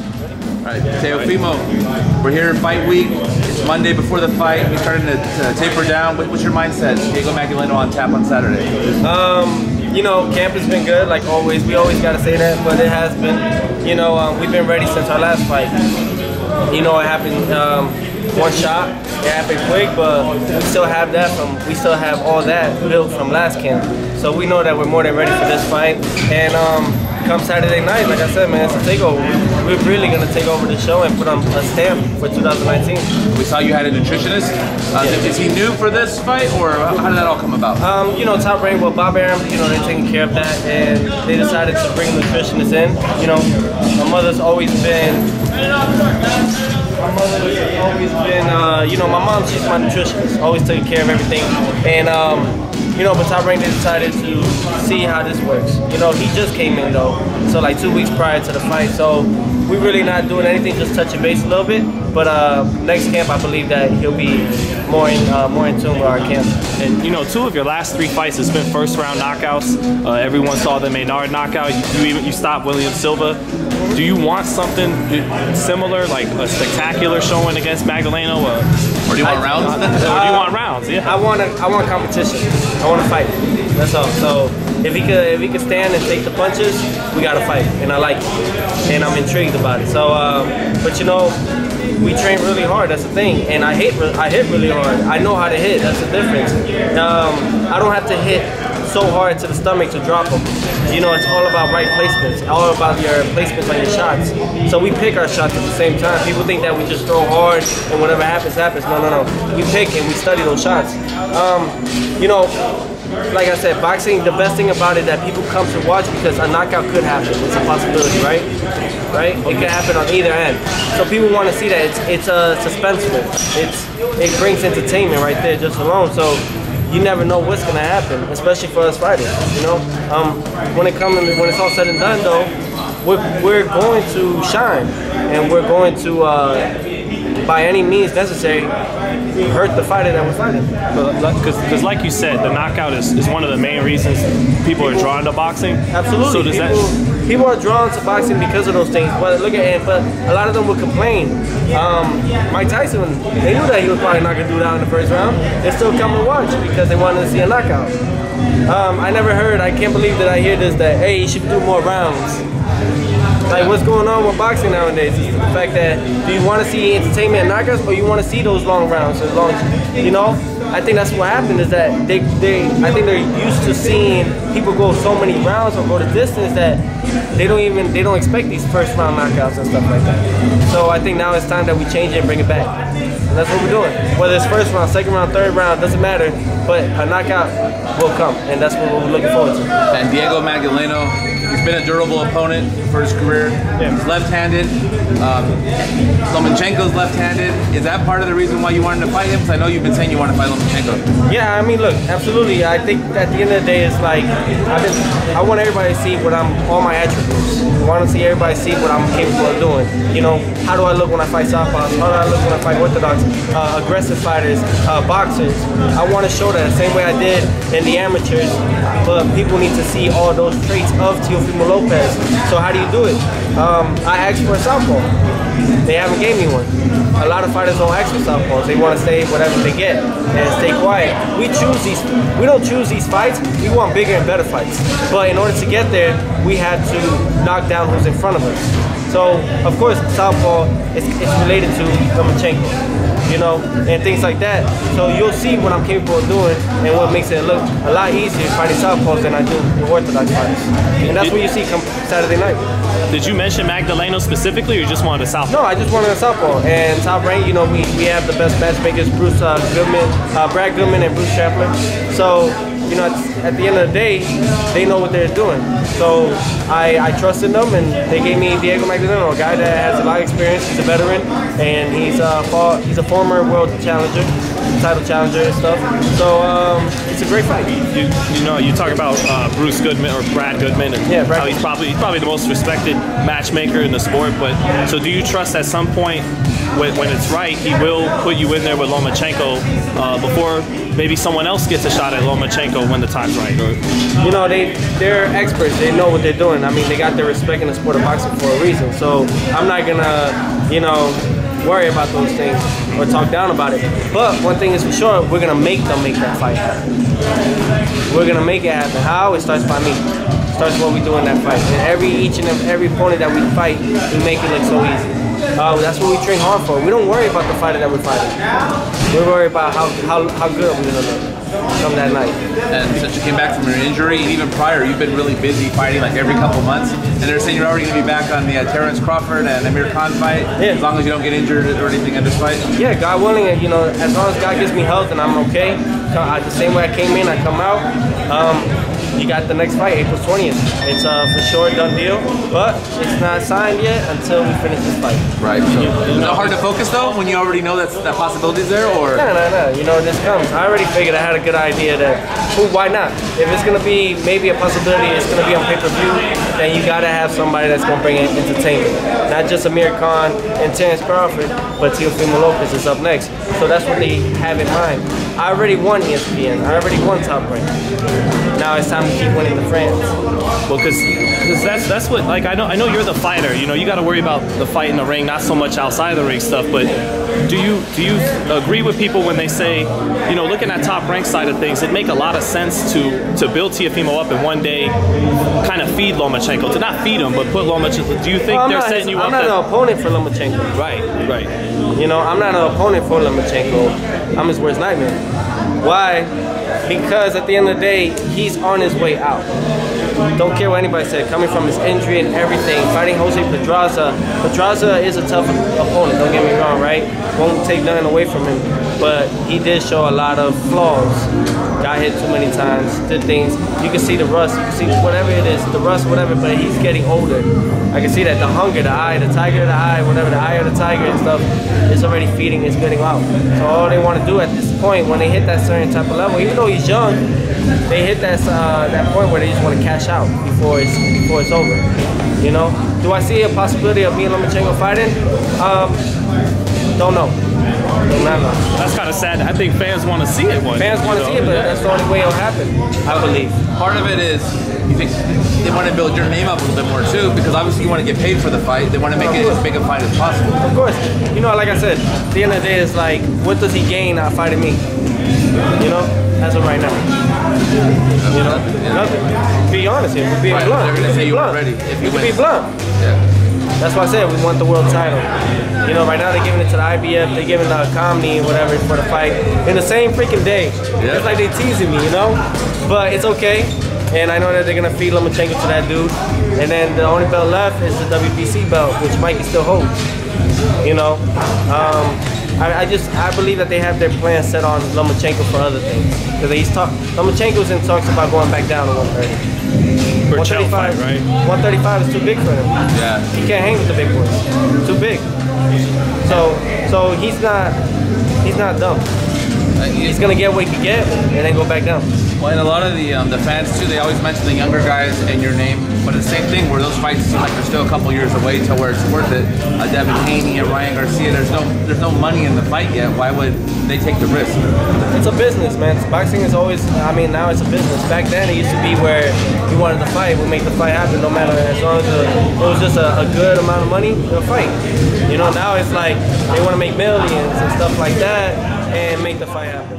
All right, Teofimo, we're here in fight week. It's Monday before the fight. You're starting to taper down. What's your mindset? Diego Magdaleno on tap on Saturday. You know, camp has been good, like always. We always got to say that, but it has been. You know, we've been ready since our last fight. You know, it happened one shot. It happened quick, but we still have that we still have all that built from last camp. So we know that we're more than ready for this fight. And come Saturday night, like I said, man, it's a takeover. We're really gonna take over the show and put on a stamp for 2019. We saw you had a nutritionist. Is he new for this fight, or how did that all come about? You know, Top Rank, well, Bob Arum, you know, they're taking care of that, and they decided to bring a nutritionist in. You know, my mother's always been. You know, my mom, she's my nutritionist, always taking care of everything. And, you know, but Top Rank, they decided to see how this works. You know, he just came in, though, so like 2 weeks prior to the fight. So we're really not doing anything, just touching base a little bit. But next camp, I believe that he'll be more in tune with our camp. And you know, 2 of your last 3 fights has been first-round knockouts. Everyone saw the Maynard knockout. You stopped William Silva. Do you want something similar, like a spectacular showing against Magdaleno? Or do you want rounds? Or do you want rounds? Yeah. I want competition. I want to fight. That's all. So if he could stand and take the punches, we got to fight, and I like it, and I'm intrigued about it. So, but you know, we train really hard. That's the thing, and I hit really hard. I know how to hit. That's the difference. I don't have to hit so hard to the stomach to drop them. You know, it's all about right placements, all about your placements on your shots. So we pick our shots at the same time. People think that we just throw hard and whatever happens, happens. No, no, no. We pick and we study those shots. You know, like I said, boxing, the best thing about it that people come to watch because a knockout could happen. It's a possibility, right? Right? It could happen on either end. So people want to see that. It's suspenseful. It brings entertainment right there just alone. So you never know what's gonna happen, especially for us fighters. You know, when it's all said and done, though, we're going to shine, and we're going to, by any means necessary, hurt the fighter that we're fighting. Because like you said, the knockout is one of the main reasons people are drawn to boxing. Absolutely. So people are drawn to boxing because of those things. But look at it, but a lot of them would complain. Mike Tyson, they knew that he was probably not gonna do that in the first round. They still come to watch because they wanted to see a knockout. I can't believe that I hear this, that, hey, you should do more rounds. Like, what's going on with boxing nowadays is the fact that, do you want to see entertainment and knockouts, or you want to see those long rounds? As long as, you know, I think that's what happened is that I think they're used to seeing people go so many rounds or go the distance that they don't expect these first round knockouts and stuff like that. So I think now it's time that we change it and bring it back. And that's what we're doing. Whether it's first round, second round, third round, doesn't matter, but a knockout will come, and that's what we're looking forward to. And Diego Magdaleno, he's been a durable opponent for his career. Yeah. He's left-handed. Lomachenko's left-handed. Is that part of the reason why you wanted to fight him? Because I know you've been saying you want to fight Lomachenko. Yeah, I mean, look, absolutely. I think at the end of the day, it's like I want everybody to see all my attributes. I want to see everybody see what I'm capable of doing. You know, how do I look when I fight southpaws? How do I look when I fight orthodox, aggressive fighters, boxers? I want to show that the same way I did in the amateurs, but people need to see all those traits of Teofimo Lopez. So how do you do it? I asked for a southpaw. They haven't gave me one. A lot of fighters don't ask for southpaws. They want to say whatever they get and stay quiet. We don't choose these fights. We want bigger and better fights. But in order to get there, we had to knock down who's in front of us. So, of course, southpaw is related to Lomachenko, you know, and things like that. So you'll see what I'm capable of doing and what makes it look a lot easier fighting southpaws than I do with orthodox fighters. And that's what you see come Saturday night. Did you mention Magdaleno specifically, or you just wanted a southpaw? No, I just wanted a southpaw. And Top Rank, you know, we have the best matchmakers, Brad Goodman and Bruce Chaplin. So, you know, at the end of the day, they know what they're doing. So I trusted them, and they gave me Diego Magdaleno, a guy that has a lot of experience. He's a veteran, and he's a former world challenger. title challenger and stuff. So it's a great fight. You know, you talk about Bruce Goodman or Brad Goodman, and yeah, Brad. How he's probably the most respected matchmaker in the sport. But so, do you trust at some point when it's right, he will put you in there with Lomachenko before maybe someone else gets a shot at Lomachenko when the time's right? Or, you know, they're experts. They know what they're doing. I mean, they got their respect in the sport of boxing for a reason. So I'm not gonna, you know, worry about those things or talk down about it. But one thing is for sure, we're gonna make them make that fight happen. We're gonna make it happen. How? It starts by me. It starts what we do in that fight. And each and every opponent that we fight, we make it look so easy. That's what we train hard for. We don't worry about the fighter that we're fighting. We worry about how good we're gonna look come that night. And since you came back from your injury, and even prior, you've been really busy fighting like every couple months. And they're saying you're already gonna be back on the Terrence Crawford and Amir Khan fight, as long as you don't get injured or anything in this fight. Yeah, God willing, you know, as long as God gives me health and I'm okay. The same way I came in, I come out. You got the next fight, April 20th. It's for sure a done deal, but it's not signed yet until we finish this fight. Right. So, is it hard to focus though when you already know that possibility is there, or? No. You know, this comes. I already figured I had a good idea that, why not? If it's gonna be maybe a possibility, it's gonna be on pay-per-view, then you gotta have somebody that's gonna bring in entertainment. Not just Amir Khan and Terrence Crawford, but Teofimo Lopez is up next. So that's what they have in mind. I already won ESPN. I already won Top Rank. Now it's time to keep winning the France. Well, because that's what, like, I know you're the fighter. You know, you got to worry about the fight in the ring, not so much outside of the ring stuff. But do you agree with people when they say, you know, looking at Top Rank side of things, it make a lot of sense to build Teofimo up and one day kind of feed Lomachenko, to not feed him, but put Lomachenko. Do you think they're setting you up? I'm not an opponent for Lomachenko. Right. You know, I'm not an opponent for Lomachenko. I'm his worst nightmare. Why? Because at the end of the day, he's on his way out. Don't care what anybody said, coming from his injury and everything, fighting Jose Pedraza. Pedraza is a tough opponent, don't get me wrong, right? Won't take nothing away from him, but he did show a lot of flaws. Got hit too many times, did things. You can see the rust, you can see whatever it is, the rust, whatever, but he's getting older. I can see that the hunger, the eye, the tiger, the eye, whatever, the eye of the tiger and stuff, is already feeding, it's getting out. So all they want to do at this point, when they hit that certain type of level, even though he's young, they hit that point where they just want to cash out before it's over. You know? Do I see a possibility of me and Lomachenko fighting? Don't know. That's kind of sad. I think fans want to see it. Fans want to see it, but that's the only way it'll happen, I believe. Part of it is, you think they want to build your name up a little bit more too, because obviously you want to get paid for the fight. They want to make it as big a fight as possible. Of course. You know, like I said, at the end of the day, it's like, what does he gain out fighting me? You know, as of right now. You know, nothing. Be honest here. Be blunt. They're going to say you weren't ready. You can be blunt. Yeah. That's why I said we want the world title. You know, right now they're giving it to the IBF, they're giving the Comedy, whatever, for the fight in the same freaking day. Yeah. It's like they teasing me, you know? But it's okay. And I know that they're gonna feed Lomachenko to that dude. And then the only belt left is the WBC belt, which Mikey still holds. You know? I believe that they have their plans set on Lomachenko for other things. Because Lomachenko's in talks about going back down to 130. 135, fight, right? 135 is too big for him. Yeah. He can't hang with the big boys. Too big. So he's not dumb. He's gonna get what he can get and then go back down. Well, and a lot of the fans too, they always mention the younger guys and your name, but it's the same thing where those fights seem like they're still a couple years away to where it's worth it. Devin Haney and Ryan Garcia, there's no money in the fight yet. Why would they take the risk? It's a business, man. Boxing is always, I mean, now it's a business. Back then it used to be where you wanted to fight, we'll make the fight happen no matter, as long as it was just a good amount of money, they'll fight. You know, now it's like they want to make millions and stuff like that and make the fight happen.